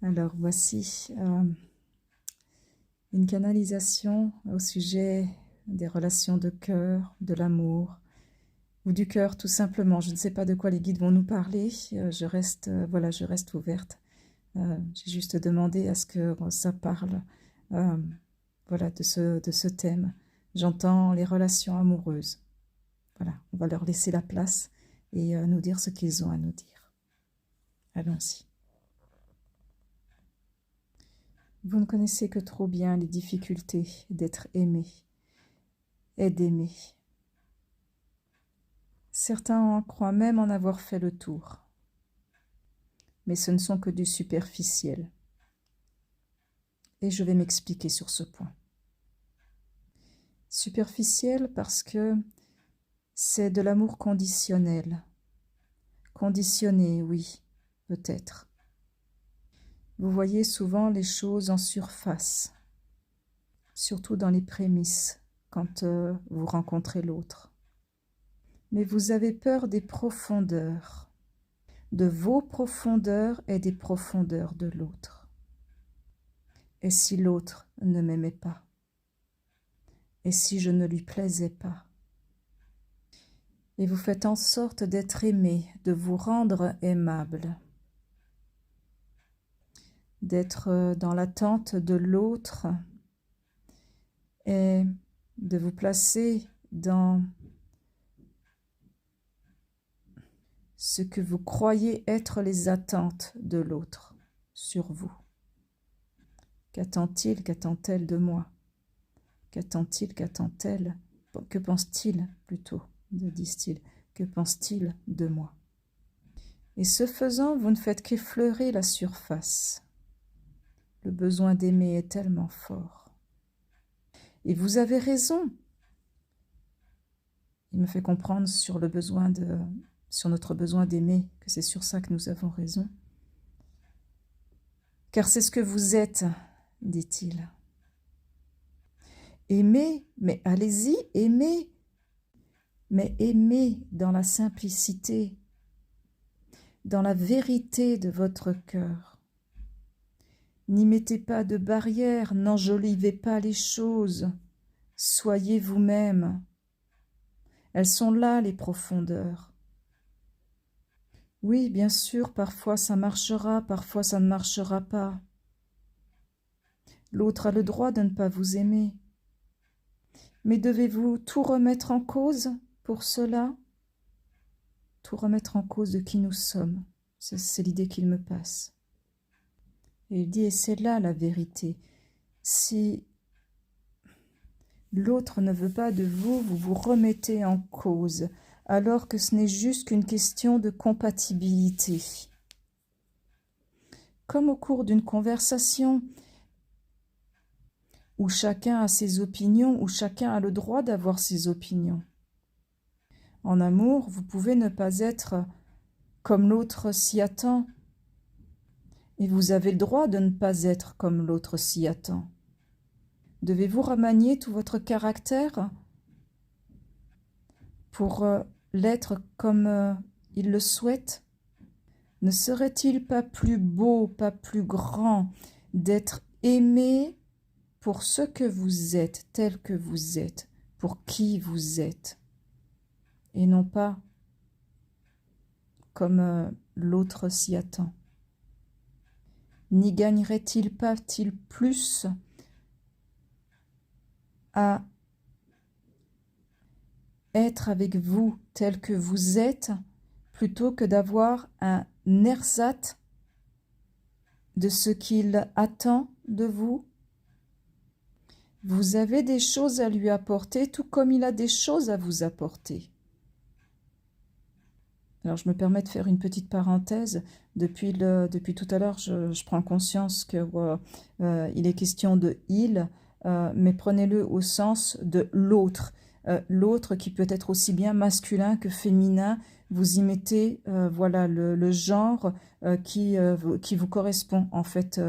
Alors voici une canalisation au sujet des relations de cœur, de l'amour ou du cœur tout simplement. Je ne sais pas de quoi les guides vont nous parler. Je reste ouverte. J'ai juste demandé à ce que ça parle voilà, de ce thème. J'entends les relations amoureuses. Voilà, on va leur laisser la place et nous dire ce qu'ils ont à nous dire. Allons-y. Vous ne connaissez que trop bien les difficultés d'être aimé et d'aimer. Certains en croient même en avoir fait le tour. Mais ce ne sont que du superficiel. Et je vais m'expliquer sur ce point. Superficiel parce que c'est de l'amour conditionnel. Conditionné, oui, peut-être. Vous voyez souvent les choses en surface, surtout dans les prémices, quand vous rencontrez l'autre. Mais vous avez peur des profondeurs, de vos profondeurs et des profondeurs de l'autre. Et si l'autre ne m'aimait pas? Et si je ne lui plaisais pas? Et vous faites en sorte d'être aimé, de vous rendre aimable, d'être dans l'attente de l'autre et de vous placer dans ce que vous croyez être les attentes de l'autre sur vous. Qu'attend-il, qu'attend-elle de moi? Qu'attend-il, qu'attend-elle? Que pense-t-il plutôt, disent-ils? Que pense-t-il de moi? Et ce faisant, vous ne faites qu'effleurer la surface. Le besoin d'aimer est tellement fort. Et vous avez raison. Il me fait comprendre sur notre besoin d'aimer, que c'est sur ça que nous avons raison. Car c'est ce que vous êtes, dit-il. Aimez, mais allez-y, aimez. Mais aimez dans la simplicité, dans la vérité de votre cœur. N'y mettez pas de barrières, n'enjolivez pas les choses. Soyez vous-même. Elles sont là, les profondeurs. Oui, bien sûr, parfois ça marchera, parfois ça ne marchera pas. L'autre a le droit de ne pas vous aimer. Mais devez-vous tout remettre en cause pour cela? Tout remettre en cause de qui nous sommes. C'est l'idée qu'il me passe. Et il dit, et c'est là la vérité. Si l'autre ne veut pas de vous, vous vous remettez en cause, alors que ce n'est juste qu'une question de compatibilité. Comme au cours d'une conversation où chacun a ses opinions, où chacun a le droit d'avoir ses opinions. En amour, vous pouvez ne pas être comme l'autre s'y attend, et vous avez le droit de ne pas être comme l'autre s'y attend. Devez-vous remanier tout votre caractère pour l'être comme il le souhaite? Ne serait-il pas plus beau, pas plus grand d'être aimé pour ce que vous êtes, tel que vous êtes, pour qui vous êtes, et non pas comme l'autre s'y attend? N'y gagnerait-il pas-t-il plus à être avec vous tel que vous êtes plutôt que d'avoir un ersatz de ce qu'il attend de vous? Vous avez des choses à lui apporter, tout comme il a des choses à vous apporter. Alors, je me permets de faire une petite parenthèse. Depuis tout à l'heure, je prends conscience qu'il est question de « il », mais prenez-le au sens de l'autre. L'autre qui peut être aussi bien masculin que féminin. Vous y mettez voilà, le genre qui vous correspond, en fait,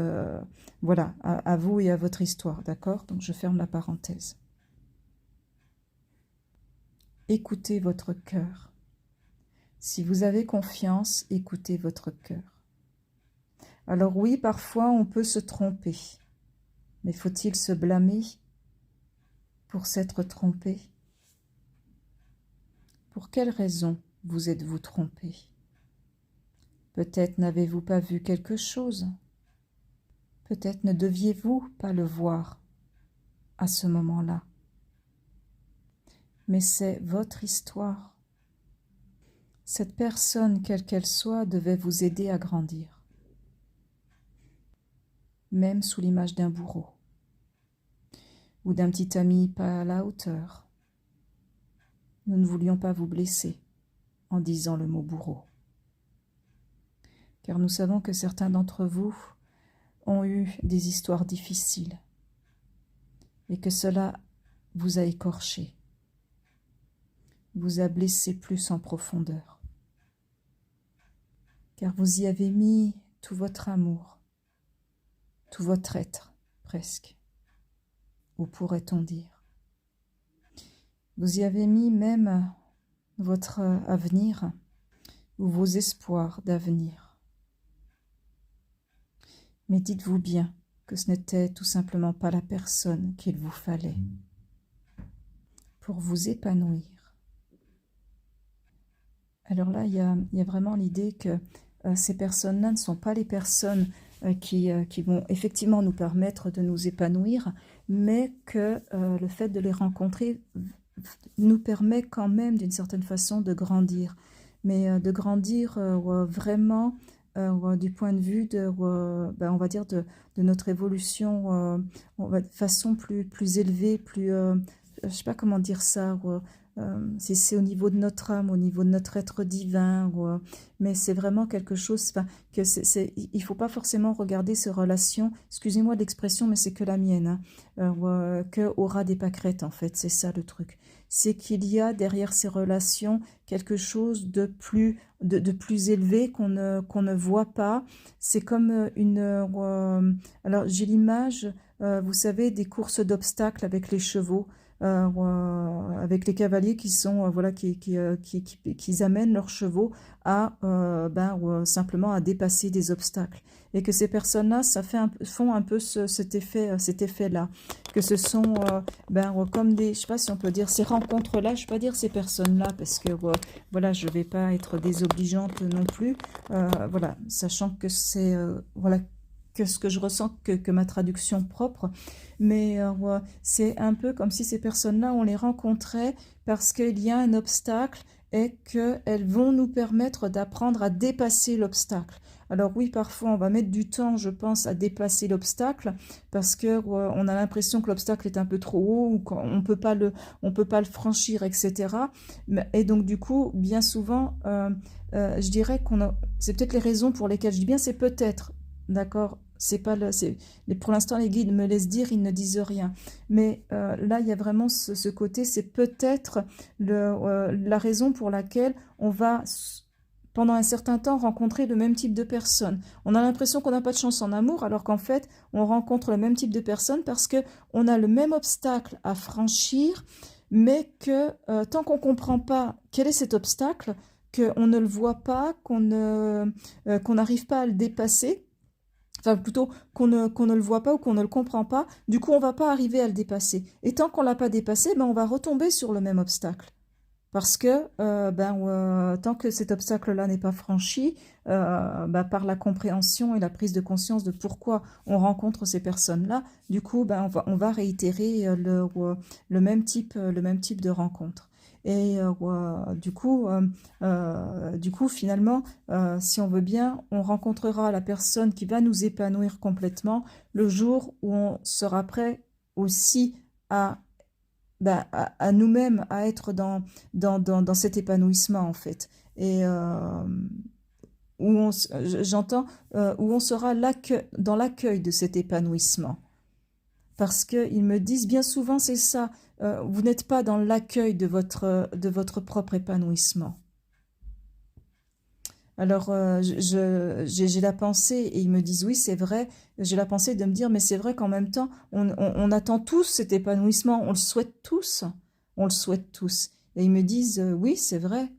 voilà, à vous et à votre histoire, d'accord? Donc, je ferme la parenthèse. Écoutez votre cœur. Si vous avez confiance, écoutez votre cœur. Alors oui, parfois on peut se tromper, mais faut-il se blâmer pour s'être trompé? Pour quelle raison vous êtes-vous trompé? Peut-être n'avez-vous pas vu quelque chose. Peut-être ne deviez-vous pas le voir à ce moment-là. Mais c'est votre histoire. Cette personne, quelle qu'elle soit, devait vous aider à grandir, même sous l'image d'un bourreau ou d'un petit ami pas à la hauteur. Nous ne voulions pas vous blesser en disant le mot bourreau, car nous savons que certains d'entre vous ont eu des histoires difficiles et que cela vous a écorché, vous a blessé plus en profondeur, car vous y avez mis tout votre amour, tout votre être, presque, ou pourrait-on dire. Vous y avez mis même votre avenir ou vos espoirs d'avenir. Mais dites-vous bien que ce n'était tout simplement pas la personne qu'il vous fallait pour vous épanouir. Alors là, il y a vraiment l'idée que ces personnes-là ne sont pas les personnes qui vont effectivement nous permettre de nous épanouir, mais que le fait de les rencontrer nous permet quand même d'une certaine façon de grandir, mais de grandir vraiment du point de vue de, on va dire de notre évolution de façon plus élevée, plus, je ne sais pas comment dire ça, si c'est au niveau de notre âme, au niveau de notre être divin, mais c'est vraiment quelque chose, il ne faut pas forcément regarder ces relations, excusez-moi de l'expression, mais c'est que la mienne, que aura des pâquerettes en fait, c'est ça le truc. C'est qu'il y a derrière ces relations quelque chose de plus élevé qu'on ne voit pas. C'est comme alors j'ai l'image, vous savez, des courses d'obstacles avec les chevaux. Avec les cavaliers qui sont voilà qui amènent leurs chevaux à simplement à dépasser des obstacles, et que ces personnes-là font un peu cet effet-là, que ce sont comme des, je sais pas si on peut dire ces rencontres-là, je ne vais pas dire ces personnes-là parce que voilà, je vais pas être désobligeante non plus, voilà, sachant que c'est voilà que ce que je ressens que ma traduction propre, mais c'est un peu comme si ces personnes-là, on les rencontrait parce qu'il y a un obstacle et qu'elles vont nous permettre d'apprendre à dépasser l'obstacle. Alors oui, parfois on va mettre du temps, je pense, à dépasser l'obstacle parce que on a l'impression que l'obstacle est un peu trop haut ou qu'on peut pas le franchir, etc. Et donc du coup, bien souvent, je dirais c'est peut-être les raisons pour lesquelles je dis bien, c'est peut-être, d'accord. C'est pas pour l'instant les guides me laissent dire, ils ne disent rien, mais là il y a vraiment ce côté, c'est peut-être la raison pour laquelle on va pendant un certain temps rencontrer le même type de personnes. On a l'impression qu'on n'a pas de chance en amour, alors qu'en fait on rencontre le même type de personnes parce que on a le même obstacle à franchir, mais que tant qu'on comprend pas quel est cet obstacle, qu'on ne le voit pas, qu'on n'arrive pas à le dépasser, enfin plutôt qu'on ne le voit pas ou qu'on ne le comprend pas, du coup on va pas arriver à le dépasser. Et tant qu'on l'a pas dépassé, on va retomber sur le même obstacle. Parce que tant que cet obstacle-là n'est pas franchi, par la compréhension et la prise de conscience de pourquoi on rencontre ces personnes-là, du coup on va réitérer le même type de rencontre. Et du coup, finalement, si on veut bien, on rencontrera la personne qui va nous épanouir complètement le jour où on sera prêt aussi à nous-mêmes, à être dans cet épanouissement en fait. Et j'entends, où on sera dans l'accueil de cet épanouissement. Parce qu'ils me disent bien souvent, c'est ça, vous n'êtes pas dans l'accueil de votre propre épanouissement. Alors, j'ai la pensée, et ils me disent, oui, c'est vrai, j'ai la pensée de me dire, mais c'est vrai qu'en même temps, on attend tous cet épanouissement, on le souhaite tous, Et ils me disent, oui, c'est vrai,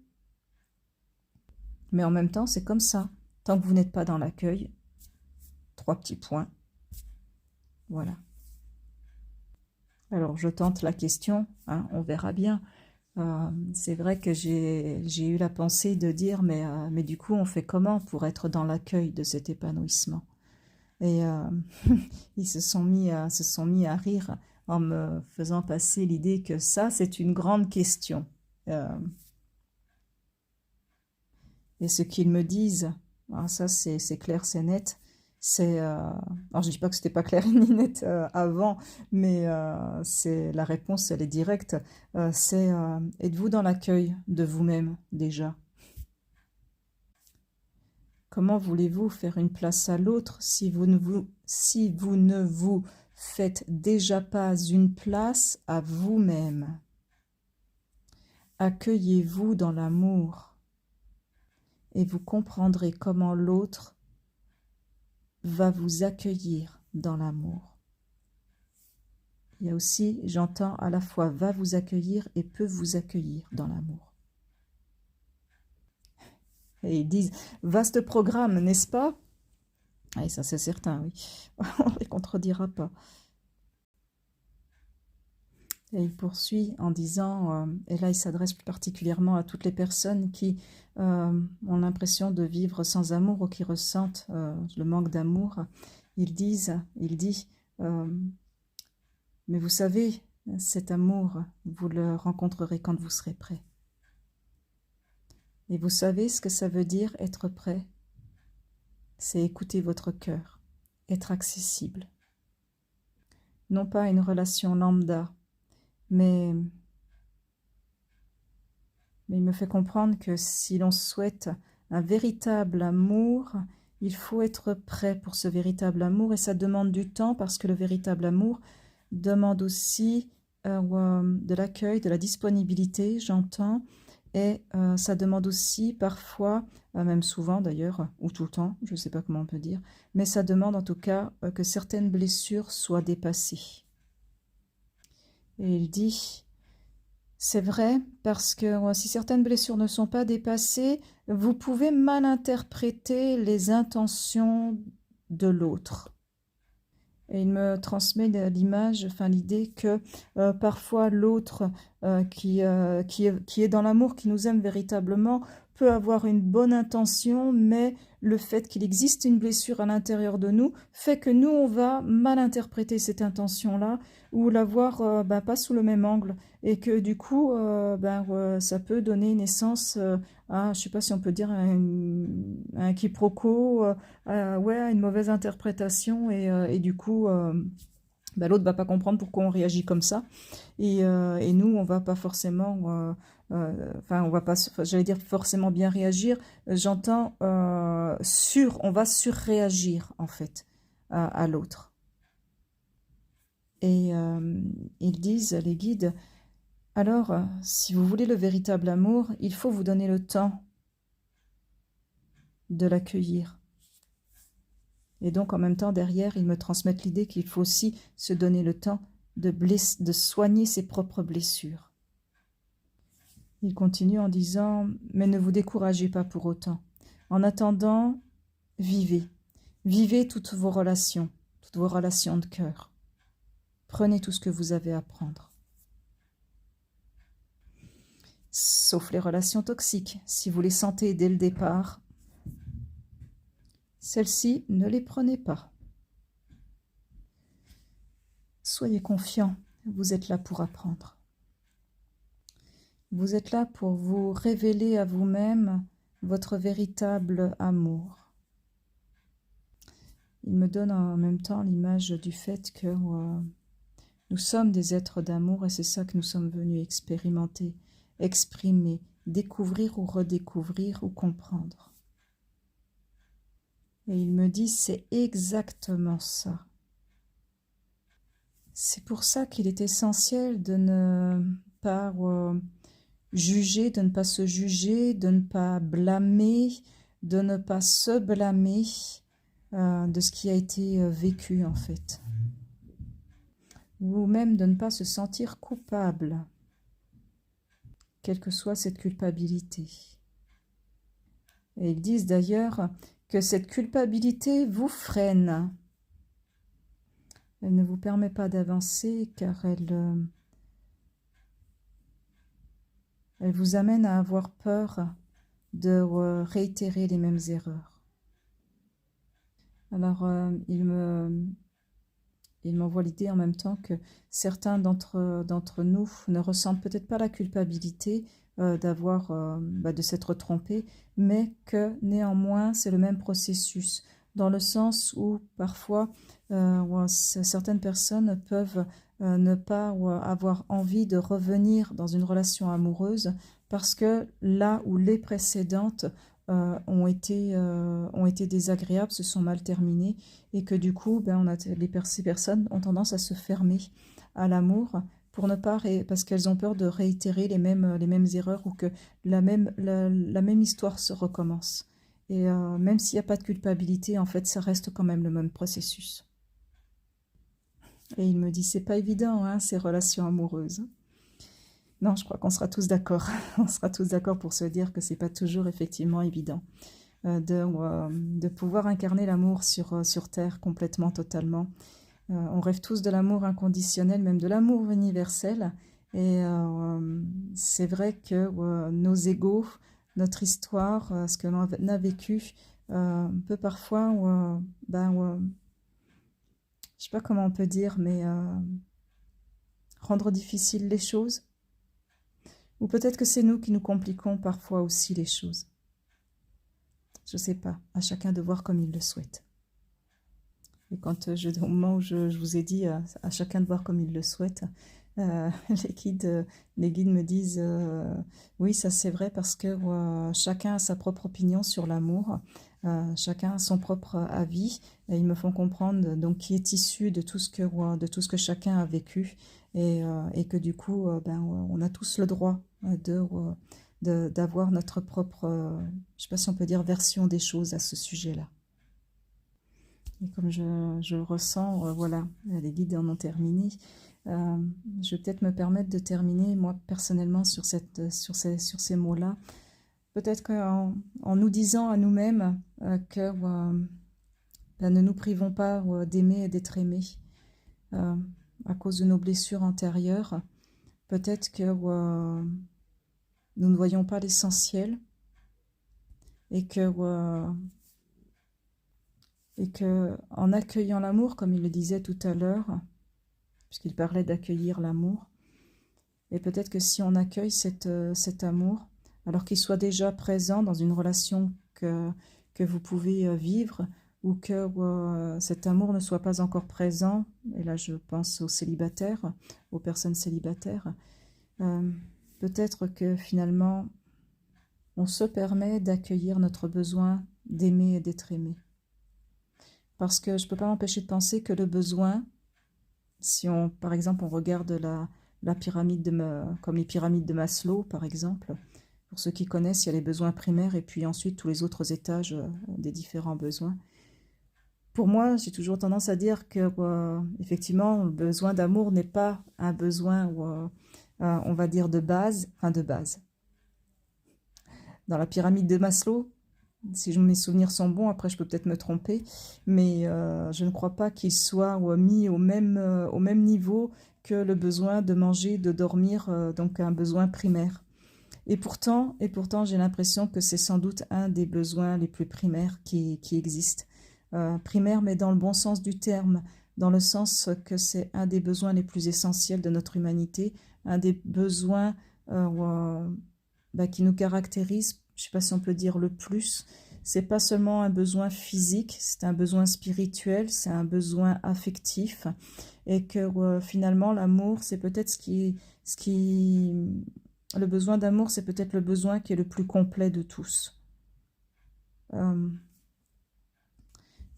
mais en même temps, c'est comme ça. Tant que vous n'êtes pas dans l'accueil, 3 petits points. Voilà. Alors, je tente la question, hein, on verra bien. C'est vrai que j'ai eu la pensée de dire, mais du coup, on fait comment pour être dans l'accueil de cet épanouissement? Et ils se sont mis à rire en me faisant passer l'idée que ça, c'est une grande question. Et ce qu'ils me disent, alors ça c'est clair, c'est net, c'est... alors je ne dis pas que c'était pas clair ni net avant, mais c'est la réponse, elle est directe. C'est êtes-vous dans l'accueil de vous-même déjà? Comment voulez-vous faire une place à l'autre si vous ne vous faites déjà pas une place à vous-même? Accueillez-vous dans l'amour et vous comprendrez comment l'autre va vous accueillir dans l'amour. Il y a aussi, j'entends à la fois va vous accueillir et peut vous accueillir dans l'amour. Et ils disent, vaste programme, n'est-ce pas? Et ça c'est certain, oui. On ne les contredira pas. Et il poursuit en disant, et là il s'adresse plus particulièrement à toutes les personnes qui ont l'impression de vivre sans amour ou qui ressentent le manque d'amour. Il dit, mais vous savez, cet amour, vous le rencontrerez quand vous serez prêt. Et vous savez ce que ça veut dire être prêt? C'est écouter votre cœur, être accessible. Non pas une relation lambda, mais il me fait comprendre que si l'on souhaite un véritable amour, il faut être prêt pour ce véritable amour et ça demande du temps parce que le véritable amour demande aussi de l'accueil, de la disponibilité, j'entends, et ça demande aussi parfois, même souvent d'ailleurs, ou tout le temps, je ne sais pas comment on peut dire, mais ça demande en tout cas que certaines blessures soient dépassées. Et il dit, c'est vrai, parce que si certaines blessures ne sont pas dépassées, vous pouvez mal interpréter les intentions de l'autre. Et il me transmet l'image, enfin l'idée que parfois l'autre qui est dans l'amour, qui nous aime véritablement, peut avoir une bonne intention, mais le fait qu'il existe une blessure à l'intérieur de nous fait que nous, on va mal interpréter cette intention-là ou la voir pas sous le même angle. Et que du coup, ça peut donner naissance à, je ne sais pas si on peut dire, un quiproquo, ouais, à une mauvaise interprétation. Et du coup, l'autre ne va pas comprendre pourquoi on réagit comme ça. Et nous, on va pas forcément... on va pas, j'allais dire forcément bien réagir. J'entends on va surréagir en fait à l'autre. Et ils disent, les guides, alors si vous voulez le véritable amour, il faut vous donner le temps de l'accueillir. Et donc en même temps derrière, ils me transmettent l'idée qu'il faut aussi se donner le temps de soigner ses propres blessures. Il continue en disant « Mais ne vous découragez pas pour autant. En attendant, vivez. Vivez toutes vos relations de cœur. Prenez tout ce que vous avez à prendre. Sauf les relations toxiques. Si vous les sentez dès le départ, celles-ci, ne les prenez pas. Soyez confiants, vous êtes là pour apprendre. Vous êtes là pour vous révéler à vous-même votre véritable amour. Il me donne en même temps l'image du fait que nous sommes des êtres d'amour et c'est ça que nous sommes venus expérimenter, exprimer, découvrir ou redécouvrir ou comprendre. Et il me dit, c'est exactement ça. C'est pour ça qu'il est essentiel de ne pas juger, de ne pas se juger, de ne pas blâmer, de ne pas se blâmer de ce qui a été vécu en fait. Ou même de ne pas se sentir coupable, quelle que soit cette culpabilité. Et ils disent d'ailleurs que cette culpabilité vous freine. Elle ne vous permet pas d'avancer car elle vous amène à avoir peur de réitérer les mêmes erreurs. Alors, il m'envoie l'idée en même temps que certains d'entre nous ne ressentent peut-être pas la culpabilité de s'être trompés, mais que néanmoins c'est le même processus, dans le sens où parfois certaines personnes peuvent ne pas avoir envie de revenir dans une relation amoureuse parce que là où les précédentes ont été désagréables, se sont mal terminées et que du coup, ces personnes ont tendance à se fermer à l'amour pour ne pas parce qu'elles ont peur de réitérer les mêmes erreurs ou que la même histoire se recommence. Et même s'il n'y a pas de culpabilité, en fait, ça reste quand même le même processus. Et il me dit, c'est pas évident, hein, ces relations amoureuses. Non, je crois qu'on sera tous d'accord. On sera tous d'accord pour se dire que c'est pas toujours effectivement évident de pouvoir incarner l'amour sur Terre complètement, totalement. On rêve tous de l'amour inconditionnel, même de l'amour universel. Et c'est vrai que nos égos, notre histoire, ce que l'on a vécu, peut parfois, je sais pas comment on peut dire, mais rendre difficiles les choses. Ou peut-être que c'est nous qui nous compliquons parfois aussi les choses. Je sais pas, à chacun de voir comme il le souhaite. Et quand au moment où je vous ai dit à chacun de voir comme il le souhaite, les guides me disent oui, ça c'est vrai parce que chacun a sa propre opinion sur l'amour, chacun a son propre avis, et ils me font comprendre donc qui est issu de tout ce que chacun a vécu, et que du coup on a tous le droit d'avoir notre propre, je sais pas si on peut dire, version des choses à ce sujet-là. Et comme je ressens, voilà, les guides en ont terminé. Je vais peut-être me permettre de terminer, moi, personnellement, sur ces mots-là. Peut-être en nous disant à nous-mêmes que ne nous privons pas d'aimer et d'être aimés à cause de nos blessures antérieures. Peut-être que nous ne voyons pas l'essentiel et que en accueillant l'amour, comme il le disait tout à l'heure, puisqu'il parlait d'accueillir l'amour, et peut-être que si on accueille cet amour, alors qu'il soit déjà présent dans une relation que vous pouvez vivre, ou que cet amour ne soit pas encore présent, et là je pense aux célibataires, aux personnes célibataires, peut-être que finalement on se permet d'accueillir notre besoin d'aimer et d'être aimé. Parce que je ne peux pas m'empêcher de penser que le besoin, si par exemple, on regarde la pyramide comme les pyramides de Maslow, par exemple, pour ceux qui connaissent, il y a les besoins primaires et puis ensuite tous les autres étages des différents besoins. Pour moi, j'ai toujours tendance à dire que, effectivement, le besoin d'amour n'est pas un besoin, on va dire, de base. Dans la pyramide de Maslow, si mes souvenirs sont bons, après je peux peut-être me tromper, mais je ne crois pas qu'il soit mis au même niveau que le besoin de manger, de dormir, donc un besoin primaire. Et pourtant j'ai l'impression que c'est sans doute un des besoins les plus primaires qui existent. Primaire, mais dans le bon sens du terme, dans le sens que c'est un des besoins les plus essentiels de notre humanité, un des besoins qui nous caractérise, je ne sais pas si on peut dire le plus. C'est pas seulement un besoin physique, c'est un besoin spirituel, c'est un besoin affectif, et que finalement l'amour, c'est peut-être le besoin d'amour, c'est peut-être le besoin qui est le plus complet de tous.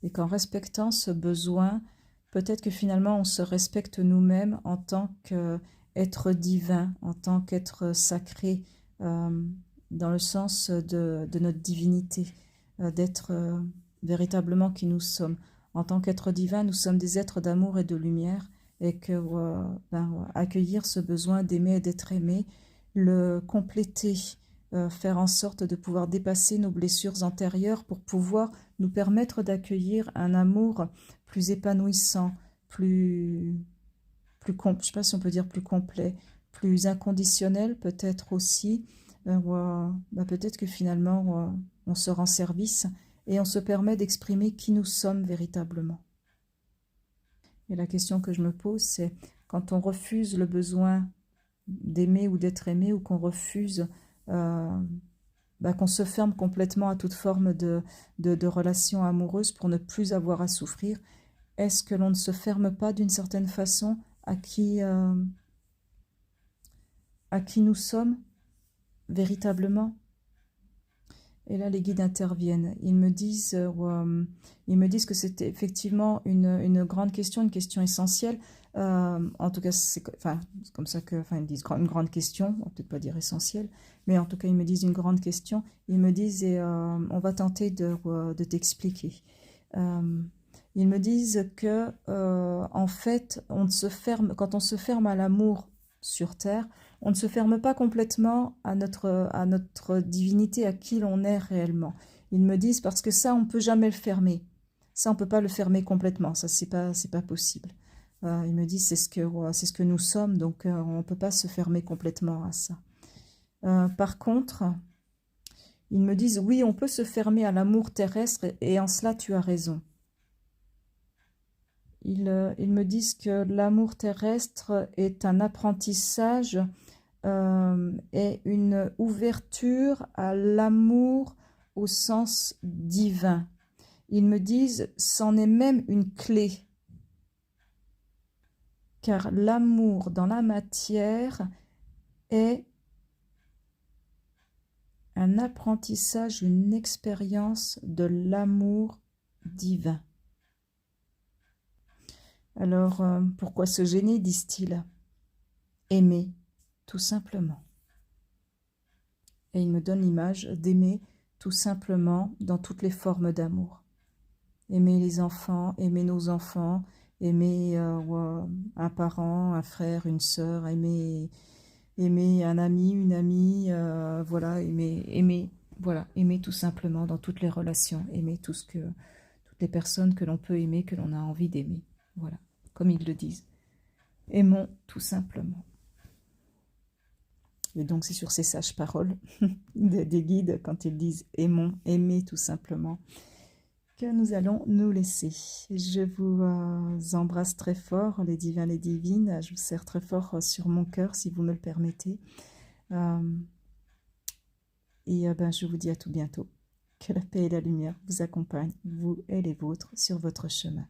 Et qu'en respectant ce besoin, peut-être que finalement on se respecte nous-mêmes en tant qu'être divin, en tant qu'être sacré, dans le sens de notre divinité, d'être véritablement qui nous sommes. En tant qu'être divin, nous sommes des êtres d'amour et de lumière, et que accueillir ce besoin d'aimer et d'être aimé, le compléter faire en sorte de pouvoir dépasser nos blessures antérieures pour pouvoir nous permettre d'accueillir un amour plus épanouissant, je ne sais pas si on peut dire plus complet, plus inconditionnel peut-être aussi, peut-être que finalement on se rend service et on se permet d'exprimer qui nous sommes véritablement. Et la question que je me pose, c'est quand on refuse le besoin d'aimer ou d'être aimé, ou qu'on refuse, qu'on se ferme complètement à toute forme de relation amoureuse pour ne plus avoir à souffrir, est-ce que l'on ne se ferme pas d'une certaine façon à qui nous sommes véritablement? Et là, les guides interviennent. Ils me disent que c'est effectivement une grande question, une question essentielle. En tout cas, c'est comme ça que, ils disent une grande question, on va peut-être pas dire essentielle, mais en tout cas, ils me disent une grande question. Ils me disent, et on va tenter de t'expliquer. Ils me disent que, en fait, quand on se ferme à l'amour sur Terre, on ne se ferme pas complètement à notre divinité, à qui l'on est réellement. Ils me disent, parce que ça, on ne peut jamais le fermer. Ça, on ne peut pas le fermer complètement. Ça, c'est pas possible. Ils me disent, c'est ce que nous sommes, donc on ne peut pas se fermer complètement à ça. Par contre, ils me disent, oui, on peut se fermer à l'amour terrestre, et en cela, tu as raison. Ils me disent que l'amour terrestre est un apprentissage et une ouverture à l'amour au sens divin. Ils me disent, c'en est même une clé, car l'amour dans la matière est un apprentissage, une expérience de l'amour divin. Alors, pourquoi se gêner, disent-ils? Aimer, tout simplement. Et il me donne l'image d'aimer tout simplement dans toutes les formes d'amour. Aimer les enfants, aimer nos enfants, aimer un parent, un frère, une sœur, aimer un ami, une amie, aimer tout simplement dans toutes les relations, aimer toutes les personnes que l'on peut aimer, que l'on a envie d'aimer. Voilà, comme ils le disent. Aimons tout simplement. Et donc c'est sur ces sages paroles des guides, quand ils disent aimons, aimer tout simplement, que nous allons nous laisser. Je vous embrasse très fort, les divins, les divines. Je vous serre très fort sur mon cœur, si vous me le permettez. Je vous dis à tout bientôt. Que la paix et la lumière vous accompagnent, vous et les vôtres, sur votre chemin.